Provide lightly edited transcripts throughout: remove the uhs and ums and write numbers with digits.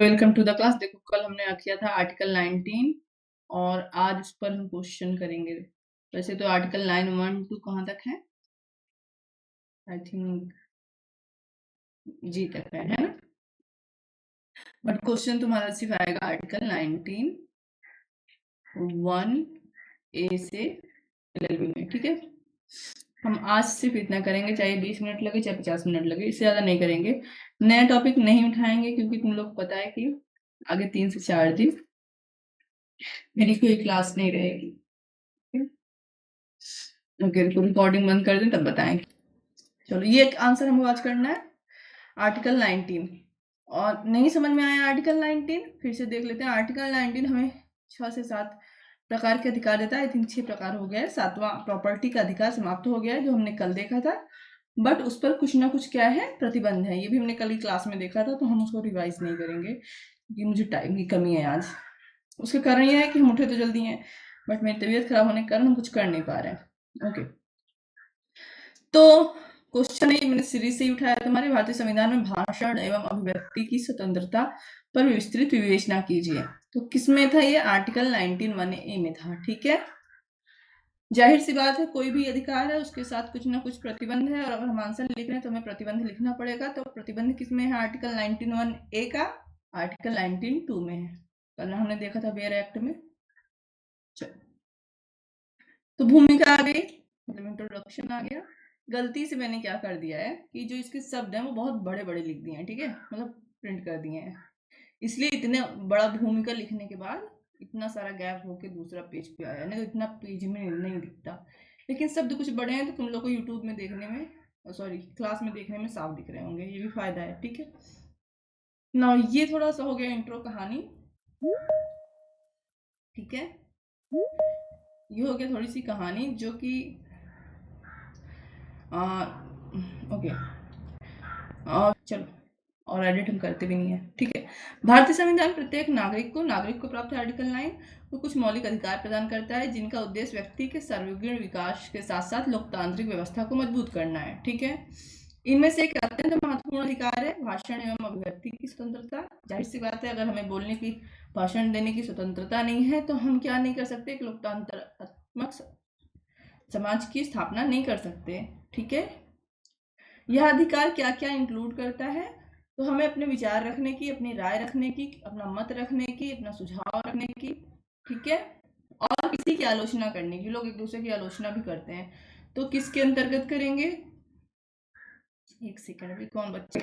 Welcome to the class. देखो कल हमने किया था आर्टिकल 19 और आज इस पर हम क्वेश्चन करेंगे। वैसे तो आर्टिकल 9, 1 2 कहाँ तक है? आई थिंक जी तक है ना? बट क्वेश्चन तुम्हारा सिर्फ आएगा आर्टिकल 19 1 ए से LLB में। ठीक है, हम आज सिर्फ इतना करेंगे, चाहे 20 मिनट लगे चाहे 50 मिनट लगे, इससे ज्यादा नहीं करेंगे। नया टॉपिक नहीं उठाएंगे क्योंकि तुम लोग को पता है कि आगे 3 से 4 दिन मेरी कोई क्लास नहीं रहेगी। ओके, रिकॉर्डिंग बंद कर दें तब बताएंगे। चलो, ये एक आंसर हमको आज करना है आर्टिकल 19। और नहीं समझ में आया आर्टिकल 19, फिर से देख लेते हैं। आर्टिकल 19 हमें 6 से 7 प्रकार के अधिकार देता है। आई थिंक 6 प्रकार हो गया है। 7वां प्रॉपर्टी का अधिकार समाप्त हो गया है, जो हमने कल देखा था। बट उस पर कुछ ना कुछ क्या है, प्रतिबंध है। ये भी हमने कल ही क्लास में देखा था, तो हम उसको रिवाइज नहीं करेंगे क्योंकि मुझे टाइम की कमी है आज। उसका कारण यह है कि हम उठे तो जल्दी हैं, बट मेरी तबीयत खराब होने के कारण हम कुछ कर नहीं पा रहे हैं। ओके, तो क्वेश्चन है, मैंने सीरीज से ही उठाया। तुम्हारे भारतीय संविधान में भाषण एवं अभिव्यक्ति की स्वतंत्रता पर विस्तृत विवेचना कीजिए। तो किसमें था ये? आर्टिकल 19(1)(a) में था। ठीक है, जाहिर सी बात है, कोई भी अधिकार है उसके साथ कुछ ना कुछ प्रतिबंध है, और अगर हम आंसर लिख रहे हैं तो हमें प्रतिबंध लिखना पड़ेगा। तो प्रतिबंध किसमें है? आर्टिकल 19(1)(a) का आर्टिकल 19(2) में है। कल हमने देखा था वेयर एक्ट में। तो भूमिका आ गई, मतलब इंट्रोडक्शन आ गया। गलती से मैंने क्या कर दिया है कि जो इसके शब्द हैं वो बहुत बड़े बड़े लिख दिए हैं। ठीक है, मतलब प्रिंट कर दिए हैं, इसलिए इतने बड़ा भूमिका लिखने के बाद इतना सारा गैप होके दूसरा पेज पे आया, नहीं तो इतना पेज में नहीं दिखता। लेकिन शब्द कुछ बड़े हैं तो तुम लोग को यूट्यूब में देखने में, सॉरी क्लास में देखने में साफ दिख रहे होंगे, ये भी फायदा है। ठीक है ना, ये थोड़ा सा हो गया इंट्रो कहानी। ठीक है, ये हो गया थोड़ी सी कहानी जो कि ओके, और चलो, और एडिट हम करते भी नहीं है। ठीक है, भारतीय संविधान प्रत्येक नागरिक को प्राप्त है आर्टिकल 9 को कुछ मौलिक अधिकार प्रदान करता है, जिनका उद्देश्य व्यक्ति के सर्वगुण विकास के साथ साथ लोकतांत्रिक व्यवस्था को मजबूत करना है। ठीक है, इनमें से एक अत्यंत महत्वपूर्ण अधिकार है भाषण एवं अभिव्यक्ति की स्वतंत्रता। जाहिर सी बात है, अगर हमें बोलने की, भाषण देने की स्वतंत्रता नहीं है तो हम क्या नहीं कर सकते? एक लोकतांत्रात्मक समाज की स्थापना नहीं कर सकते। ठीक है, यह अधिकार क्या क्या इंक्लूड करता है? तो हमें अपने विचार रखने की, अपनी राय रखने की, अपना मत रखने की, अपना सुझाव रखने की। ठीक है, और किसी की आलोचना करने की। लोग एक दूसरे की आलोचना भी करते हैं, तो किसके अंतर्गत करेंगे? एक सेकंड, भी कौन बच्चे,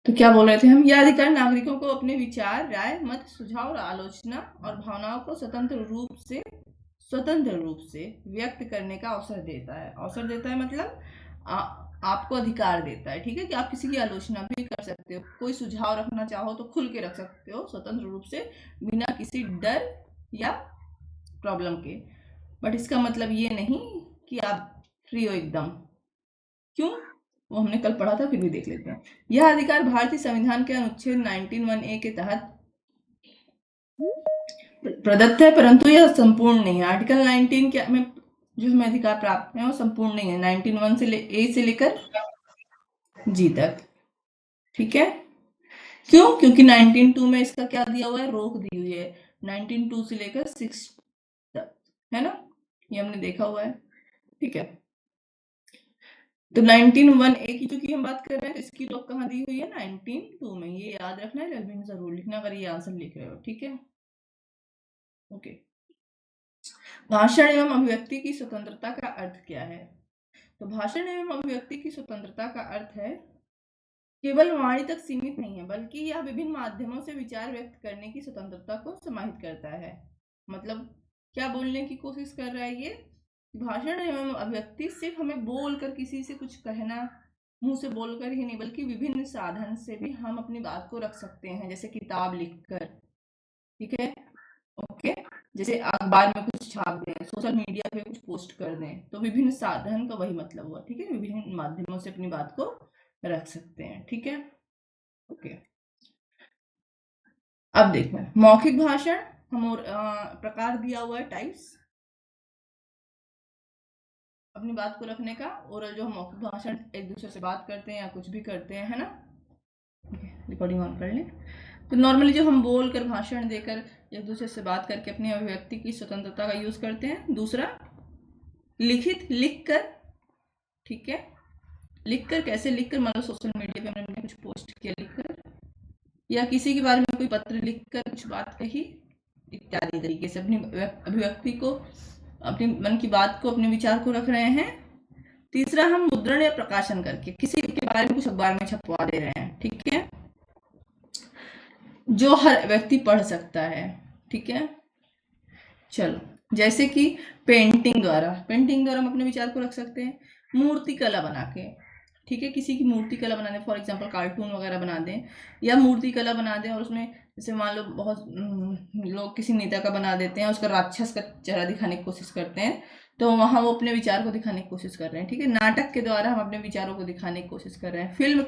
तो क्या बोल रहे थे हम? यह अधिकार नागरिकों को अपने विचार, राय, मत, सुझाव और आलोचना और भावनाओं को स्वतंत्र रूप से व्यक्त करने का अवसर देता है। अवसर देता है मतलब आपको अधिकार देता है। ठीक है, कि आप किसी की आलोचना भी कर सकते हो, कोई सुझाव रखना चाहो तो खुल के रख सकते हो, स्वतंत्र रूप से, बिना किसी डर या प्रॉब्लम के। बट इसका मतलब ये नहीं कि आप फ्री हो एकदम। क्यों? वो हमने कल पढ़ा था, फिर भी देख लेते हैं। यह अधिकार भारतीय संविधान के अनुच्छेद 19(1)(a) के तहत प्रदत्त है, परंतु यह संपूर्ण नहीं है। आर्टिकल 19 के में जो हमें अधिकार प्राप्त है वो संपूर्ण नहीं है। 19(1) से A से लेकर G तक। ठीक है, क्यों? क्योंकि 19(2) में इसका क्या दिया हुआ है? रोक दी हुई है 19(2) से लेकर 6 तक, है ना? ये हमने देखा हुआ है। ठीक है, तो 19(1)(a) की चूंकि हम बात कर रहे हैं, इसकी रोक कहाँ दी हुई है? 19(2) में। ये याद रखना है, जरूर लिखना अगर ये आंसर लिख रहे हो। ठीक है, ओके। भाषण एवं अभिव्यक्ति की स्वतंत्रता का अर्थ क्या है? तो भाषण एवं अभिव्यक्ति की स्वतंत्रता का अर्थ है केवल वाणी तक सीमित नहीं है, बल्कि यह विभिन्न माध्यमों से विचार व्यक्त करने की स्वतंत्रता को समाहित करता है। मतलब क्या बोलने की कोशिश कर रहा है ये? भाषण एवं अभिव्यक्ति सिर्फ हमें बोलकर किसी से कुछ कहना, मुंह से बोलकर ही नहीं, बल्कि विभिन्न साधन से भी हम अपनी बात को रख सकते हैं, जैसे किताब लिखकर। ठीक है, ओके, जैसे अखबार में कुछ छाप दें, सोशल मीडिया पे कुछ पोस्ट कर दें, तो विभिन्न साधन का वही मतलब हुआ। ठीक है, विभिन्न माध्यमों से अपनी बात को रख सकते हैं। ठीक है, ओके। अब देखो, मौखिक भाषण हम और प्रकार दिया हुआ है, टाइप्स अपनी बात को रखने का। ओरल जो हम मौखिक भाषण एक दूसरे से बात करते हैं या कुछ भी करते हैं, है ना? रिकॉर्डिंग ऑन कर लें। तो नॉर्मली जो हम बोल कर, भाषण देकर, एक दूसरे से बात करके अपनी अभिव्यक्ति की स्वतंत्रता का यूज करते हैं। दूसरा लिखित, लिख कर, ठीक है। लिख कर कैसे? लिख कर मान लो सोशल मीडिया पे हमने कुछ पोस्ट किया लिख कर, या किसी के बारे में कोई पत्र लिख कर कुछ बात कही, इत्यादि तरीके से अपनी अभिव्यक्ति को, अपनी मन की बात को, अपने विचार को रख रहे हैं। तीसरा हम मुद्रण या प्रकाशन करके किसी के बारे में कुछ अखबार में छपवा दे रहे हैं, ठीक है, जो हर व्यक्ति पढ़ सकता है, ठीक है। चलो, जैसे कि पेंटिंग द्वारा हम अपने विचार को रख सकते हैं। मूर्ति कला बना के, ठीक है, किसी की मूर्ति कला बना दें, फॉर एग्जांपल कार्टून वगैरह बना दें, या मूर्ति कला बना दें और उसमें जैसे मान लो बहुत लोग किसी नेता का बना देते हैं, उसका राक्षस का चेहरा दिखाने की कोशिश करते हैं, तो वहाँ वो अपने विचार को दिखाने की कोशिश कर रहे हैं, ठीक है। नाटक के द्वारा हम अपने विचारों को दिखाने की कोशिश कर रहे हैं। फिल्म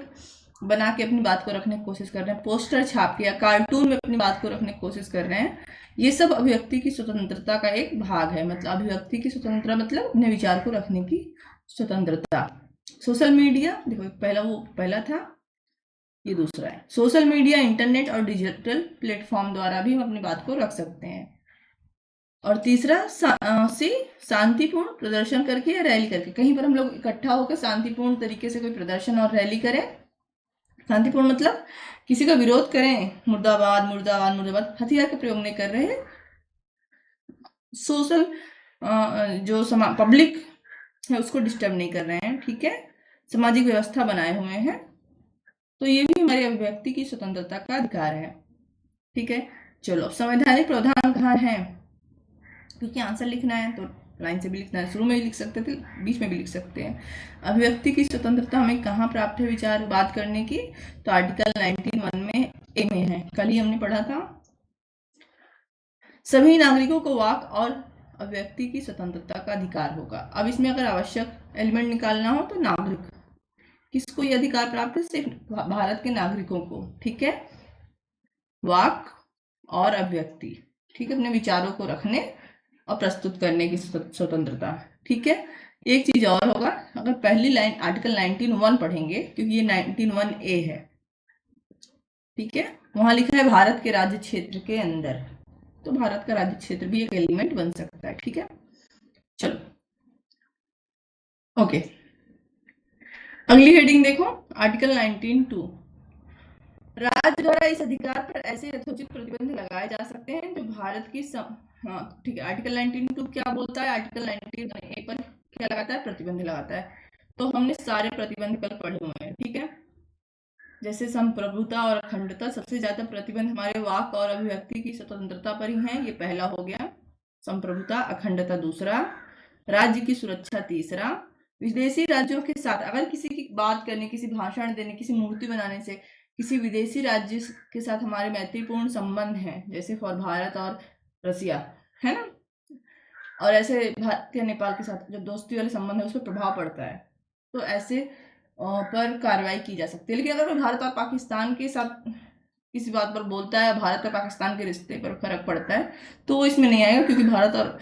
बना के अपनी बात को रखने की कोशिश कर रहे हैं। पोस्टर छाप के या कार्टून में अपनी बात को रखने की कोशिश कर रहे हैं। ये सब अभिव्यक्ति की स्वतंत्रता का एक भाग है। मतलब अभिव्यक्ति की स्वतंत्रता मतलब अपने विचार को रखने की स्वतंत्रता। सोशल मीडिया, देखो पहला था, ये दूसरा है। सोशल मीडिया, इंटरनेट और डिजिटल प्लेटफॉर्म द्वारा भी हम अपनी बात को रख सकते हैं। और तीसरा शांतिपूर्ण प्रदर्शन करके या रैली करके, कहीं पर हम लोग इकट्ठा होकर शांतिपूर्ण तरीके से कोई प्रदर्शन और रैली करें। शांतिपूर्ण मतलब किसी का विरोध करें, मुर्दाबाद मुर्दाबाद मुर्दाबाद, हथियार का प्रयोग नहीं कर रहे। सोशल जो पब्लिक है उसको डिस्टर्ब नहीं कर रहे हैं, ठीक है, सामाजिक व्यवस्था बनाए हुए हैं। तो ये भी हमारी अभिव्यक्ति की स्वतंत्रता का अधिकार है, ठीक है। चलो, संवैधानिक प्रावधान कहाँ है? क्योंकि आंसर लिखना है तो लाइन से भी लिखना है, शुरू में भी लिख सकते थे, बीच में भी लिख सकते हैं। अभिव्यक्ति की स्वतंत्रता हमें कहाँ प्राप्त है विचार बात करने की? तो आर्टिकल 19(1) में ए में है, कल ही हमने पढ़ा था। सभी नागरिकों को वाक और अभिव्यक्ति की स्वतंत्रता का अधिकार होगा। अब इसमें अगर आवश्यक एलिमेंट निकालना हो तो नागरिक, किसको ये अधिकार प्राप्त है? सिर्फ भारत के नागरिकों को, ठीक है। वाक और अभिव्यक्ति, ठीक है, अपने विचारों को रखने और प्रस्तुत करने की स्वतंत्रता, ठीक है। एक चीज और होगा, अगर पहली लाइन आर्टिकल 19(1) पढ़ेंगे, क्योंकि ये 19(1)(a) है, ठीक है, वहां लिखा है भारत के राज्य क्षेत्र के अंदर, तो भारत का राज्य क्षेत्र भी एक एलिमेंट बन सकता है, ठीक है। चलो, ओके, अगली हेडिंग देखो, आर्टिकल 19(2) राज्य द्वारा इस अधिकार पर ऐसे यथोचित प्रतिबंध लगाए जा सकते हैं जो भारत की हाँ ठीक है, आर्टिकल 19(2) क्या बोलता है? आर्टिकल 19(1) पर क्या लगाता है? प्रतिबंध लगाता है। तो हमने सारे प्रतिबंध कल पढ़े हुए हैं, ठीक है। जैसे संप्रभुता और अखंडता, सबसे ज्यादा प्रतिबंध हमारे वाक और अभिव्यक्ति की स्वतंत्रता पर ही है, ये पहला हो गया, संप्रभुता, अखंडता दूसरा, राज्य की सुरक्षा तीसरा, विदेशी राज्यों के साथ अगर किसी की बात करने, किसी भाषण देने, किसी मूर्ति बनाने से किसी विदेशी राज्य के साथ हमारे मैत्रीपूर्ण संबंध हैं, जैसे फॉर भारत और रसिया, है ना, और ऐसे भारत या नेपाल के साथ जो दोस्ती वाले संबंध है उस पर प्रभाव पड़ता है, तो ऐसे पर कार्रवाई की जा सकती है। लेकिन अगर भारत और पाकिस्तान के साथ किसी बात पर बोलता है, भारत और पाकिस्तान के रिश्ते पर फर्क पड़ता है, तो इसमें नहीं आएगा, क्योंकि भारत और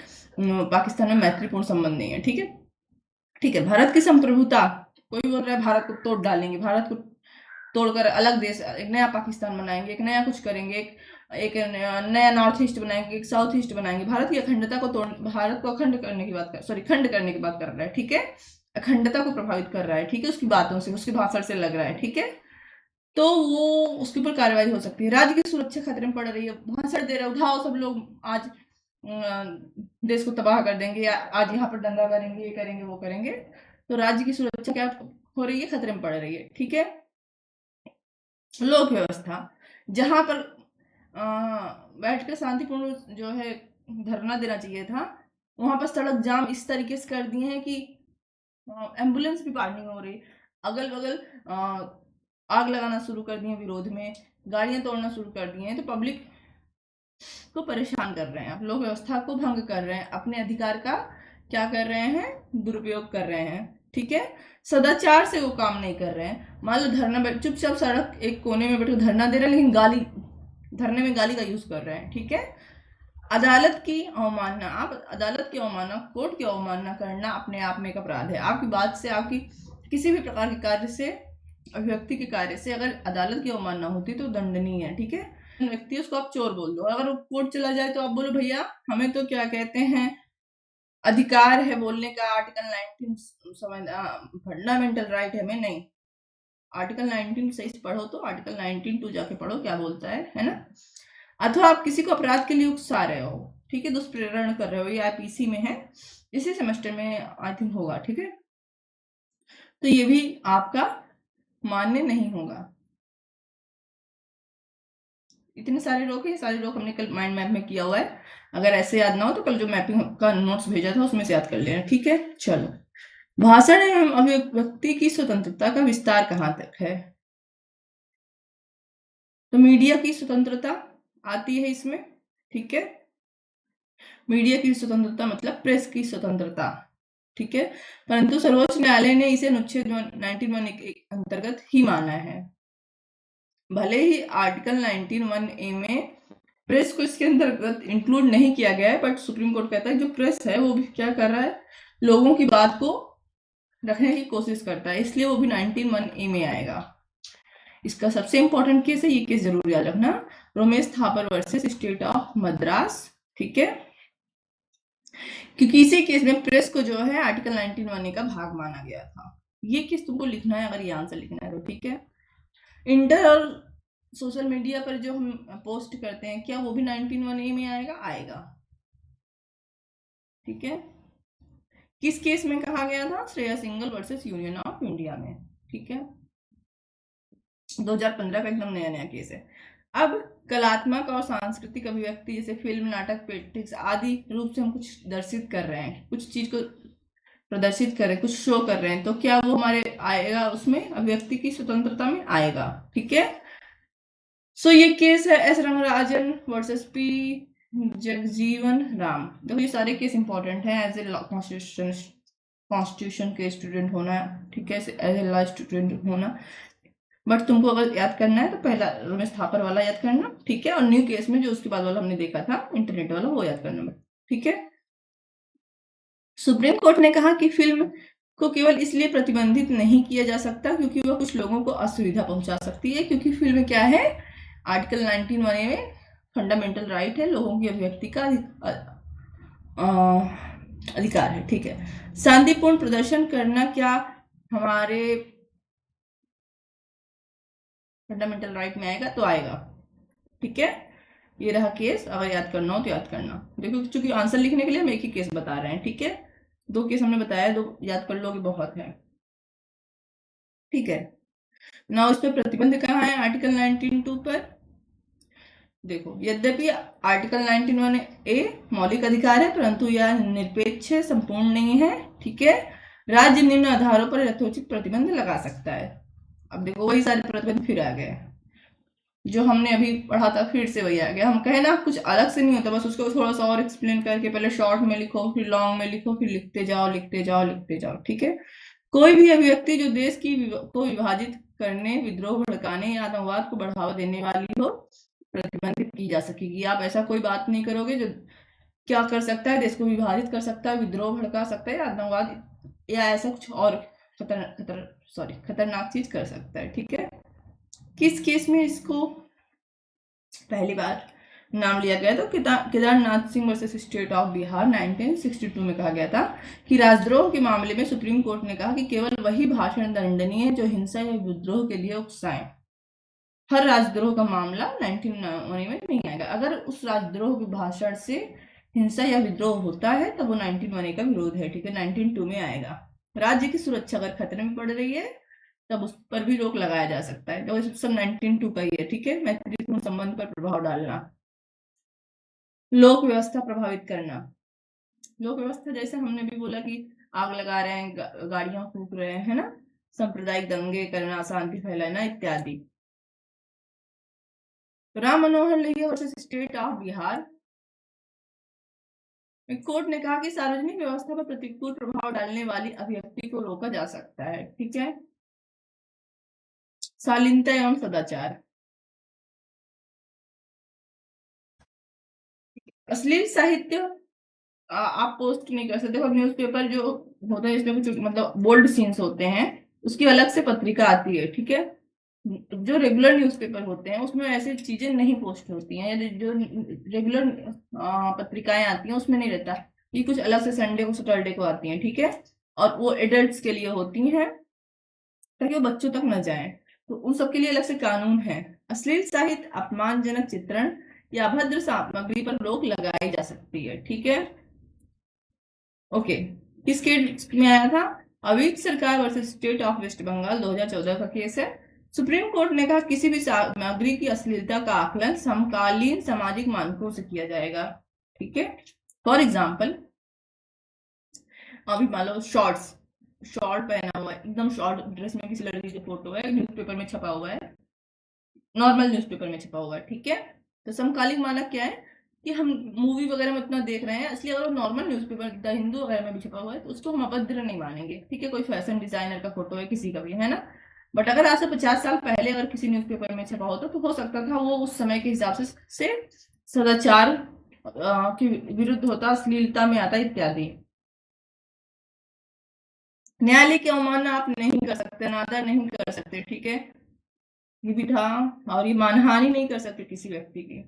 पाकिस्तान में मैत्रीपूर्ण संबंध नहीं है, ठीक है। ठीक है, भारत की संप्रभुता, कोई बोल रहा है भारत को तोड़ डालेंगे, भारत को तोड़कर अलग देश, एक नया पाकिस्तान बनाएंगे, एक नया कुछ करेंगे, एक नया नॉर्थ ईस्ट बनाएंगे, एक साउथ ईस्ट बनाएंगे, भारत की अखंडता को भारत को अखंड करने की बात खंड करने की बात कर रहा है, ठीक है, अखंडता को प्रभावित कर रहा है, ठीक है, उसकी बातों से, उसके भाषण से लग रहा है, ठीक है, तो वो उसके ऊपर कार्रवाई हो सकती है। राज्य की सुरक्षा खतरे में पड़ रही है, भाषण दे रहे, उठाओ सब लोग आज देश को तबाह कर देंगे, आज यहाँ पर दंगा करेंगे, ये करेंगे, वो करेंगे, तो राज्य की सुरक्षा क्या हो रही है? खतरे में पड़ रही है, ठीक है। लोक व्यवस्था, जहां पर बैठकर शांतिपूर्ण जो है धरना देना चाहिए था, वहां पर सड़क जाम इस तरीके से कर दिए हैं कि एम्बुलेंस भी पार नहीं हो रही, अगल बगल आग लगाना शुरू कर दिए विरोध में, गाड़ियां तोड़ना शुरू कर दिए हैं, तो पब्लिक को परेशान कर रहे हैं, लोक व्यवस्था को भंग कर रहे हैं, अपने अधिकार का क्या कर रहे हैं? दुरुपयोग कर रहे हैं, ठीक है। सदाचार से वो काम नहीं कर रहे हैं। मान लो धरना, चुपचाप सड़क एक कोने में बैठकर धरना दे रहे हैं, लेकिन धरने में गाली का यूज कर रहे हैं, ठीक है। अदालत की अवमानना, आप अदालत की अवमानना, कोर्ट की अवमानना करना अपने आप में एक अपराध है। आपकी बात से, आपकी किसी भी प्रकार के कार्य से, अभिव्यक्ति के कार्य से अगर अदालत की अवमानना होती तो दंडनीय है, ठीक है। व्यक्ति उसको आप चोर बोल दो। अगर वो कोर्ट चला जाए तो आप बोलो भैया हमें तो क्या कहते हैं अधिकार है बोलने का, आर्टिकल 19 फंडामेंटल राइट है हमें, नहीं। आर्टिकल 19 सही से पढ़ो तो आर्टिकल 19(2) जाके पढ़ो क्या बोलता है ना। अथवा आप किसी को अपराध के लिए उकसा रहे हो, ठीक है, दुष्प्रेरण कर रहे हो, ये आईपीसी में है, इसी सेमेस्टर में आई थिंक होगा, ठीक है। तो ये भी आपका मान्य नहीं होगा। इतने सारे रोक है, ये सारे रोक हमने कल माइंड मैप में किया हुआ है। अगर ऐसे याद ना हो तो कल जो मैपिंग का नोट्स भेजा था उसमें से याद कर लेना, ठीक है। चलो, भाषण एवं अभिव्यक्ति की स्वतंत्रता का विस्तार कहाँ तक है? तो मीडिया की स्वतंत्रता आती है इसमें, ठीक है। मीडिया की स्वतंत्रता मतलब प्रेस की स्वतंत्रता, ठीक है। परंतु सर्वोच्च न्यायालय ने इसे अनुच्छेद 19(1) के अंतर्गत ही माना है। भले ही आर्टिकल 19(1) में प्रेस को इसके अंतर्गत इंक्लूड नहीं किया गया है, बट सुप्रीम कोर्ट कहता है जो प्रेस है वो भी क्या कर रहा है, लोगों की बात को रखने की कोशिश करता है, इसलिए वो भी 19(1) में आएगा। इसका सबसे इंपॉर्टेंट केस है, ये केस जरूर याद रखना, Romesh Thapar versus state of Madras, ठीक है। क्योंकि इसी केस में प्रेस को जो है आर्टिकल 19(1) का भाग माना गया था। ये केस तुमको लिखना है, अगर ये आंसर लिखना है तो, ठीक है। इंटर और सोशल मीडिया पर जो हम पोस्ट करते हैं क्या वो भी 19(1) में आएगा? आएगा, ठीक है। किस केस में कहा गया था? Shreya single versus union of India में, ठीक है। 2015 का एकदम नया नया केस है। अब कलात्मक और सांस्कृतिक अभिव्यक्ति जैसे फिल्म, नाटक, पेंटिंग्स आदि रूप से हम कुछ दर्शित कर रहे हैं, कुछ चीज को प्रदर्शित कर रहे हैं, कुछ शो कर रहे हैं, तो क्या वो हमारे आएगा उसमें अभिव्यक्ति की स्वतंत्रता में आएगा, ठीक है। सो ये केस है S Rangarajan versus P Jagjivan Ram. देखो ये सारे केस इंपॉर्टेंट हैं एज ए कॉन्स्टिट्यूशन के स्टूडेंट होना, ठीक है, एज ए लॉ स्टूडेंट होना। बट तुमको अगर याद करना है तो पहला रमेश थापर वाला याद करना, ठीक है, और न्यू केस में जो उसके बाद वाला हमने देखा था इंटरनेट वाला वो याद करना, ठीक है। सुप्रीम कोर्ट ने कहा कि फिल्म को केवल इसलिए प्रतिबंधित नहीं किया जा सकता क्योंकि वह कुछ लोगों को असुविधा पहुंचा सकती है, क्योंकि फिल्म क्या है, आर्टिकल 19(1) में फंडामेंटल राइट है, लोगों की अभिव्यक्ति का अधिकार है, ठीक है। शांतिपूर्ण प्रदर्शन करना क्या हमारे फंडामेंटल राइट में आएगा? तो आएगा, ठीक है। ये रहा केस, अगर याद करना हो तो याद करना। देखो चूंकि आंसर लिखने के लिए हम एक ही केस बता रहे हैं, ठीक है, 2 केस हमने बताया, 2 याद कर लोगे बहुत है, ठीक है ना। उस पर प्रतिबंध कहाँ है आर्टिकल 19(2) पर? देखो यद्यपि आर्टिकल 19(1) मौलिक अधिकार है परंतु यह निरपेक्ष है, संपूर्ण नहीं है, ठीक है। राज्य निम्न आधारों पर यथोचित प्रतिबंध लगा सकता है। अब देखो वही सारे प्रतिबंध फिर आ गए जो हमने अभी पढ़ा था, फिर से वही आ गया। हम कहे ना कुछ अलग से नहीं होता, बस उसको थोड़ा सा और एक्सप्लेन करके पहले शॉर्ट में लिखो, फिर लॉन्ग में लिखो, फिर लिखते जाओ लिखते जाओ लिखते जाओ, ठीक है। कोई भी अभिव्यक्ति जो देश की को विभाजित करने, विद्रोह भड़काने या आतंकवाद को बढ़ावा देने वाली हो प्रतिबंधित की जा सकेगी। आप ऐसा कोई बात नहीं करोगे जो क्या कर सकता है, देश को विभाजित कर सकता है, विद्रोह भड़का सकता है, आतंकवाद या ऐसा कुछ और खतरनाक चीज कर सकता है, ठीक है। किस केस में इसको पहली बार नाम लिया गया? तो Kedarnath Singh versus state of Bihar 1962 में कहा गया था कि राजद्रोह के मामले में सुप्रीम कोर्ट ने कहा कि केवल वही भाषण दंडनीय है जो हिंसा या विद्रोह के लिए उकसाएं। हर राजद्रोह का मामला 19(1) में नहीं आएगा। अगर उस राजद्रोह के भाषण से हिंसा या विद्रोह होता है तब वो 19(1) का विरोध है, ठीक है, 19(2) में आएगा। राज्य की सुरक्षा अगर खतरे में पड़ रही है तब उस पर भी रोक लगाया जा सकता है, तो सब 19(2) का ही है, ठीक है। मैत्रीपूर्ण संबंध पर प्रभाव डालना, लोक व्यवस्था प्रभावित करना। लोक व्यवस्था जैसे हमने भी बोला कि आग लगा रहे हैं, गाड़ियां फूक रहे हैं, है ना, सांप्रदायिक दंगे करना, अशांति फैलाना इत्यादि। Ram Manohar Lohia versus state of Bihar, court ने कहा कि सार्वजनिक व्यवस्था पर प्रतिकूल प्रभाव डालने वाली अभिव्यक्ति को रोका जा सकता है, ठीक है। शालीनता एवं सदाचार, अश्लील साहित्य आप पोस्ट नहीं कर सकते। देखो न्यूज़पेपर जो होता है इसमें कुछ मतलब बोल्ड सीन्स होते हैं, उसकी अलग से पत्रिका आती है, ठीक है। जो रेगुलर न्यूज़पेपर होते हैं उसमें ऐसी चीजें नहीं पोस्ट होती हैं, या जो रेगुलर पत्रिकाएं आती हैं उसमें नहीं रहता। ये कुछ अलग से संडे को सैटरडे को आती हैं, ठीक है, और वो एडल्ट्स के लिए होती हैं ताकि वो बच्चों तक न जाए। तो उन सबके लिए अलग से कानून है। अश्लील साहित्य, अपमानजनक चित्रण या अभद्र सामग्री पर रोक लगाई जा सकती है, ठीक है। ओके, किस केस में आया था? Avik Sarkar versus state of West Bengal 2014 का केस है। सुप्रीम कोर्ट ने कहा किसी भी सामग्री की अश्लीलता का आकलन समकालीन सामाजिक मानकों से किया जाएगा, ठीक है। फॉर एग्जाम्पल, अभी मान लो शॉर्ट पहना हुआ है, एकदम शॉर्ट ड्रेस में किसी लड़की की फोटो है, न्यूज़पेपर में छपा हुआ है, नॉर्मल न्यूज़पेपर में छपा हुआ है, ठीक है। तो समकालीन मानक क्या है कि हम मूवी वगैरह में इतना देख रहे हैं, इसलिए अगर नॉर्मल न्यूज़पेपर द हिंदू वगैरह में भी छपा हुआ है तो उसको हम अभद्र नहीं मानेंगे, ठीक है। कोई फैशन डिजाइनर का फोटो है, किसी का भी है ना। बट अगर आज से 50 साल पहले अगर किसी न्यूज़पेपर में छपा होता तो हो सकता था वो उस समय के हिसाब से सदाचार के विरुद्ध होता, अश्लीलता में आता इत्यादि। न्यायालय की अवमानना आप नहीं कर सकते, अनादर नहीं कर सकते, ठीक है। ये भी था। और ये मानहानि नहीं कर सकते किसी व्यक्ति की।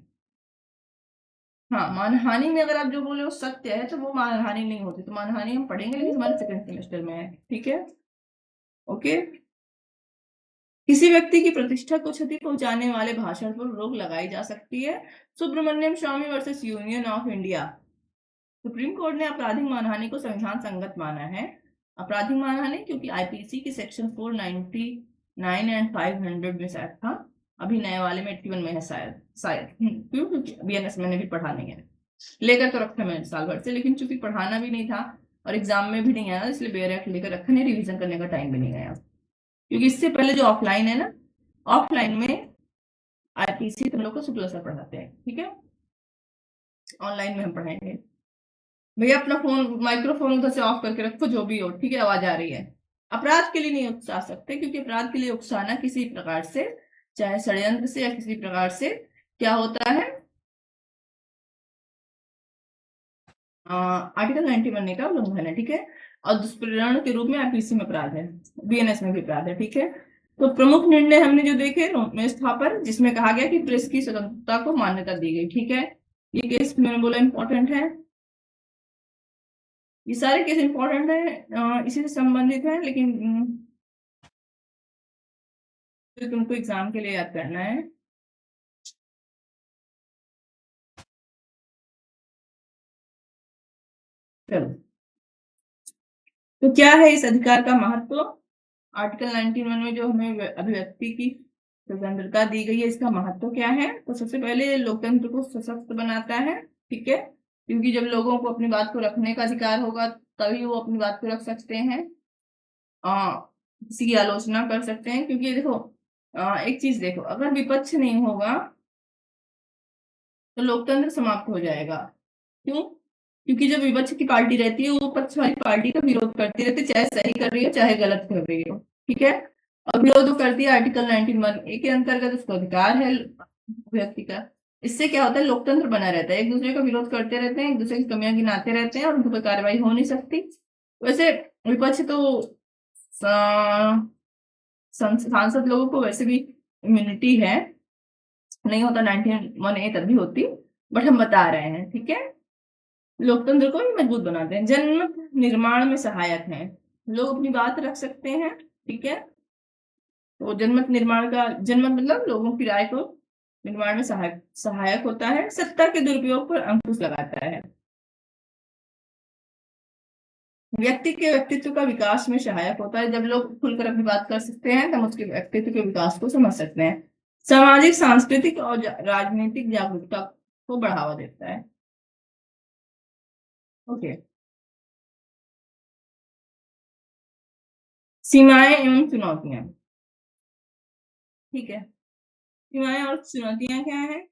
हाँ, मानहानि में अगर आप जो बोले वो सत्य है तो वो मानहानि नहीं होती। तो मानहानि हम पढ़ेंगे लेकिन हमारे सेकंड सेमेस्टर में है, ठीक है। ओके, किसी व्यक्ति की प्रतिष्ठा को क्षति पहुंचाने वाले भाषण पर रोक लगाई जा सकती है। Subramanian Swamy versus union of India. Supreme court ने आपराधिक मानहानि को संविधान संगत माना है। आपराधिक मानहानि क्योंकि आईपीसी की सेक्शन 499 एंड 500 में शायद था, अभी नए वाले में 81 में है शायद शायद क्यों, क्योंकि बीएनएस मैंने भी पढ़ा नहीं है, लेकर तो रखा मैंने साल भर से, लेकिन चूंकि पढ़ाना भी नहीं था और एग्जाम में भी नहीं आया, इसलिए बेयर एक्ट लेकर रखा नहीं, रिविजन करने का टाइम भी नहीं आया। क्योंकि इससे पहले जो ऑफलाइन है ना, ऑफलाइन में आईपीसी तुम लोग को शुक्ला सर पढ़ाते हैं, ठीक है। ऑनलाइन में हम पढ़ाएंगे। भैया अपना फोन माइक्रोफोन उधर से ऑफ करके रखो, जो भी हो, ठीक है, आवाज आ रही है। अपराध के लिए नहीं उकसा सकते, क्योंकि अपराध के लिए उकसाना किसी प्रकार से, चाहे षड्यंत्र से या किसी प्रकार से, क्या होता है, आर्टिकल 91 का उल्लंघन है, ठीक है। और दुष्प्रेरण के रूप में आईपीसी में अपराध है, बीएनएस में भी अपराध है, ठीक है। तो प्रमुख निर्णय हमने जो देखे में था पर, जिसमें कहा गया कि प्रेस की स्वतंत्रता को मान्यता दी गई, ठीक है। ये केस मैंने बोला इंपॉर्टेंट है, ये सारे केस इंपॉर्टेंट है, इसी से संबंधित है, लेकिन तो तुमको एग्जाम के लिए याद करना है। चलो, तो क्या है इस अधिकार का महत्व? आर्टिकल 91 में जो हमें अभिव्यक्ति की स्वतंत्रता दी गई है, इसका महत्व क्या है? तो सबसे पहले लोकतंत्र को सशक्त बनाता है, ठीक है, क्योंकि जब लोगों को अपनी बात को रखने का अधिकार होगा तभी वो अपनी बात को रख सकते हैं, किसी की आलोचना कर सकते हैं। क्योंकि देखो, एक चीज देखो, अगर विपक्ष नहीं होगा तो लोकतंत्र समाप्त हो जाएगा। क्यों? क्योंकि जब विपक्ष की पार्टी रहती है वो पक्ष वाली पार्टी का विरोध करती रहती है, चाहे सही कर रही है चाहे गलत कर रही हो, ठीक है। और विरोध करती है आर्टिकल 91A के अंतर्गत, उसको अधिकार है व्यक्ति का। इससे क्या होता है, लोकतंत्र बना रहता है, एक दूसरे का विरोध करते रहते हैं, एक दूसरे की कमियां गिनाते रहते हैं और उनको कोई कार्रवाई हो नहीं सकती। वैसे विपक्ष तो सांसद लोगों को वैसे भी इम्यूनिटी है, नहीं होता 91A तब भी होती, बट हम बता रहे हैं, ठीक है। लोकतंत्र को भी मजबूत बनाते हैं, जनमत निर्माण में सहायक है, लोग अपनी बात रख सकते हैं, ठीक है। तो जनमत निर्माण का, जनमत मतलब लोगों की राय को निर्माण में सहायक होता है, सत्ता के दुरुपयोग पर अंकुश लगाता है, व्यक्ति के व्यक्तित्व का विकास में सहायक होता है। जब लोग खुलकर अपनी बात कर सकते हैं तब उसके व्यक्तित्व के विकास को समझ सकते हैं। सामाजिक, सांस्कृतिक और राजनीतिक जागरूकता को बढ़ावा देता है। ओके, सीमाएं एवं चुनौतियां, ठीक है। सीमाएं और चुनौतियां क्या है,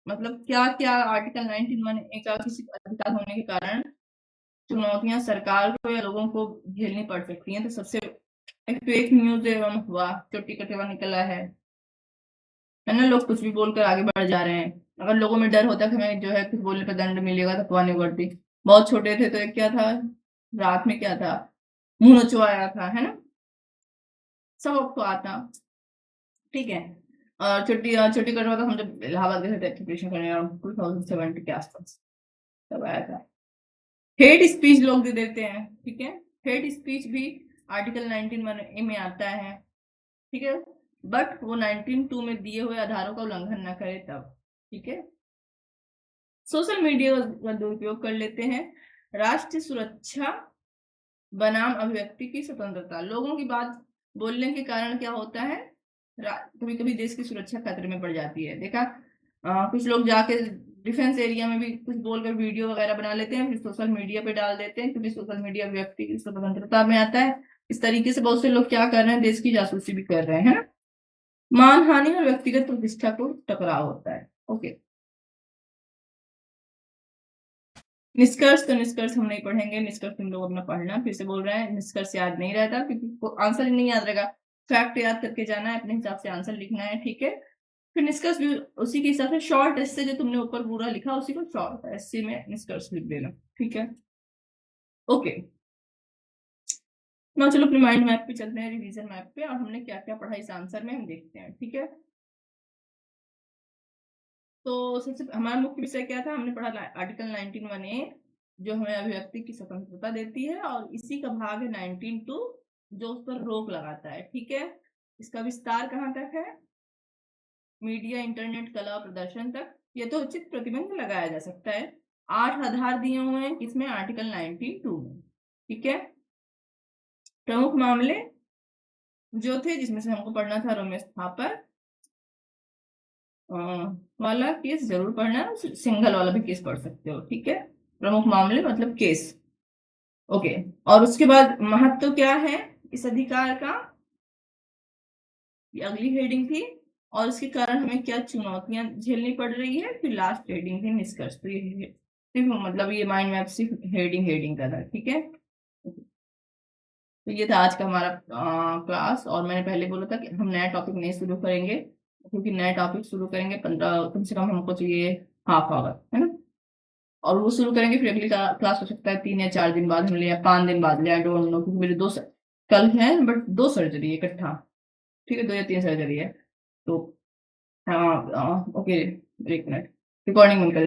मतलब क्या क्या आर्टिकल 91A का किसी अधिकार होने के कारण चुनौतियां सरकार को या लोगों को झेलनी पड़ सकती हैं। तो सबसे एक फेक न्यूज एवं हुआ, चोटी कटेवा निकला है ना, लोग कुछ भी बोलकर आगे बढ़ जा रहे हैं। अगर लोगों में डर होता कि हमें जो है कुछ बोलने पर दंड मिलेगा तो अफवाह नहीं बढ़ती। बहुत छोटे थे तो एक क्या था, रात में क्या था, मुंह नचवाया था, है ना। सब आपको आता, ठीक है। और छुट्टी छुट्टी करने बाद हम जब इलाहाबाद गए थे एप्लीकेशन करने 2070 के आसपास तब आया था। हेट स्पीच लोग दे देते हैं, ठीक है। हेट स्पीच भी आर्टिकल 19(1) में आता है, ठीक है। बट वो 19(2) में दिए हुए आधारों का उल्लंघन ना करे तब, ठीक है। सोशल मीडिया का दुरुपयोग कर लेते हैं। राष्ट्रीय सुरक्षा बनाम अभिव्यक्ति की स्वतंत्रता, लोगों की बात बोलने के कारण क्या होता है, कभी कभी देश की सुरक्षा खतरे में पड़ जाती है। देखा कुछ लोग जाके डिफेंस एरिया में भी कुछ बोलकर वीडियो वगैरह बना लेते हैं, फिर सोशल मीडिया पे डाल देते हैं, क्योंकि सोशल मीडिया व्यक्ति की स्वतंत्रता में आता है। इस तरीके से बहुत से लोग क्या कर रहे हैं, देश की जासूसी भी कर रहे हैं। मानहानि और व्यक्तिगत प्रतिष्ठा को टकराव होता है। ओके, निष्कर्ष तो निष्कर्ष हम नहीं पढ़ेंगे, निष्कर्ष तुम लोग अपना पढ़ना। फिर से बोल रहे हैं, निष्कर्ष याद नहीं रहता क्योंकि आंसर ही नहीं याद रहेगा। फैक्ट याद करके जाना है, अपने हिसाब से आंसर लिखना है, ठीक है। फिर निष्कर्ष भी उसी के हिसाब से, शॉर्ट एस्से जो तुमने ऊपर पूरा लिखा उसी को शॉर्ट एस्से में निष्कर्ष लिख देना, ठीक है। ओके, ना चलो अपने माइंड मैप पे चलते हैं, रिवीजन मैप पे, और हमने क्या क्या पढ़ा इस आंसर में हम देखते हैं, ठीक है। तो सबसे हमारा मुख्य विषय क्या था, हमने पढ़ा आर्टिकल 19(1)(a) जो हमें अभिव्यक्ति की स्वतंत्रता देती है, और इसी का भाग है 19(2) जो उस पर रोक लगाता है, ठीक है। इसका विस्तार कहाँ तक है, मीडिया, इंटरनेट, कला और प्रदर्शन तक। ये तो उचित प्रतिबंध लगाया जा सकता है। 8 आधार दिए हुए हैं किसमें, आर्टिकल 19(2) में, ठीक है। प्रमुख मामले जो थे जिसमें से हमको पढ़ना था, रमेश थापर वाला केस जरूर पढ़ना, सिंघल वाला भी केस पढ़ सकते हो, ठीक है। प्रमुख मामले मतलब केस, ओके। और उसके बाद महत्व क्या है इस अधिकार का, ये अगली हेडिंग थी। और इसके कारण हमें क्या चुनौतियां झेलनी पड़ रही है, फिर लास्ट हेडिंग थी निष्कर्ष। तो ये सिर्फ मतलब ये माइंड मैप सिर्फ हेडिंग हेडिंग का था, ठीक है। तो ये था आज का हमारा क्लास। और मैंने पहले बोला था कि हम नया टॉपिक नहीं शुरू करेंगे, क्योंकि नया टॉपिक शुरू करेंगे 15 कम से कम हमको चाहिए हाफ आवर, है ना। और वो शुरू करेंगे, फिर अगली क्लास हो सकता है 3 या 4 दिन बाद मिले, या 5 दिन बाद ले, आई डोंट नो, क्योंकि मेरे कल है बट 2 सर्जरी है इकट्ठा, ठीक है, 2 या 3 सर्जरी है। तो हाँ ओके, एक मिनट, रिकॉर्डिंग बंद कर।